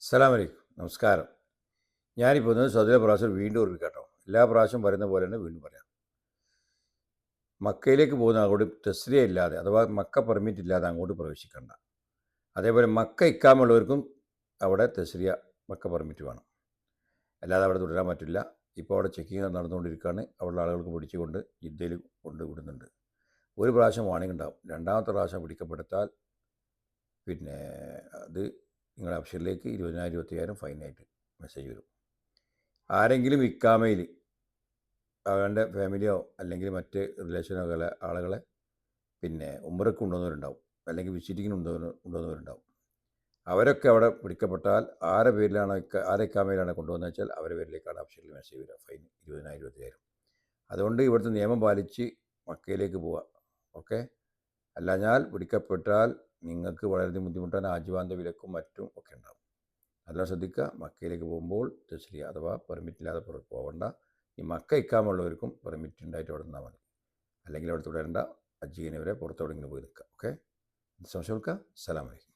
അസ്സലാമു അലൈക്കും. നമസ്കാരം. ഞാനിപ്പോൾ ഒന്ന് സൗദിയിലെ പ്രാവശ്യം വീണ്ടും ഓർമ്മിക്കാം കേട്ടോ. എല്ലാ പ്രാവശ്യം പറയുന്ന പോലെ തന്നെ വീണ്ടും പറയാം. മക്കയിലേക്ക് പോകുന്ന അങ്ങോട്ട് തസ്രിയ ഇല്ലാതെ അഥവാ മക്ക പെർമിറ്റ് ഇല്ലാതെ അങ്ങോട്ട് പ്രവേശിക്കണ്ട. അതേപോലെ മക്ക ഇക്കാമുള്ളവർക്കും അവിടെ തസ്രിയ മക്ക പെർമിറ്റ് വേണം. അല്ലാതെ അവിടെ തുടരാൻ പറ്റില്ല. ഇപ്പോൾ അവിടെ ചെക്കിങ് നടന്നുകൊണ്ടിരിക്കുകയാണ്. അവിടെയുള്ള ആളുകൾക്ക് പിടിച്ചുകൊണ്ട് ജിദ്ദയിൽ കൊണ്ടുവിടുന്നുണ്ട്. ഒരു പ്രാവശ്യം വാണിംഗ് ഉണ്ടാവും. രണ്ടാമത്തെ പ്രാവശ്യം പിടിക്കപ്പെടുത്താൽ പിന്നെ അത് നിങ്ങളുടെ ഓപ്ഷനിലേക്ക് 20,000 25,000 ഫൈനായിട്ട് മെസ്സേജ് വരും. ആരെങ്കിലും ഇക്കാമയിൽ അവൻ്റെ ഫാമിലിയോ അല്ലെങ്കിൽ മറ്റ് റിലേഷനോ ഉള്ള ആളുകളെ പിന്നെ ഉംറയ്ക്ക് കൊണ്ടുവന്നവരുണ്ടാവും, അല്ലെങ്കിൽ വിസിറ്റിങ്ങിന് കൊണ്ടുവന്നവരുണ്ടാവും. അവരൊക്കെ അവിടെ പിടിക്കപ്പെട്ടാൽ ആരെ പേരിലാണ് ആരെ ഇക്കാമയിലാണ് കൊണ്ടുവന്നത് വെച്ചാൽ അവരുടെ പേരിലേക്കാണ് ഓപ്ഷനിൽ മെസ്സേജ് വരിക. ഫൈൻ 20,000 25,000. അതുകൊണ്ട് ഇവിടുത്തെ നിയമം പാലിച്ച് മക്കയിലേക്ക് പോവുക. ഓക്കെ. അല്ലാഞ്ഞാൽ പിടിക്കപ്പെട്ടാൽ നിങ്ങൾക്ക് വളരെയധികം ബുദ്ധിമുട്ടാണ്. ആജീവാന്ത വിലക്കും മറ്റും ഒക്കെ ഉണ്ടാവും. നല്ല ശ്രദ്ധിക്കുക. മക്കയിലേക്ക് പോകുമ്പോൾ തസ്രിയ അഥവാ പെർമിറ്റ് ഇല്ലാതെ പോകണ്ട. ഈ മക്ക ഇക്കാമുള്ളവർക്കും പെർമിറ്റ് ഉണ്ടായിട്ട് അവിടെ നിന്നാൽ മതി. അല്ലെങ്കിൽ അവിടെ തുടരേണ്ട. ഹജ്ജ് ചെയ്യുന്നവരെ പുറത്തെവിടെയെങ്കിലും പോയി നിൽക്കുക. ഓക്കെ. സംശയം കൊടുക്കുക. അസ്സലാമു അലൈക്കും.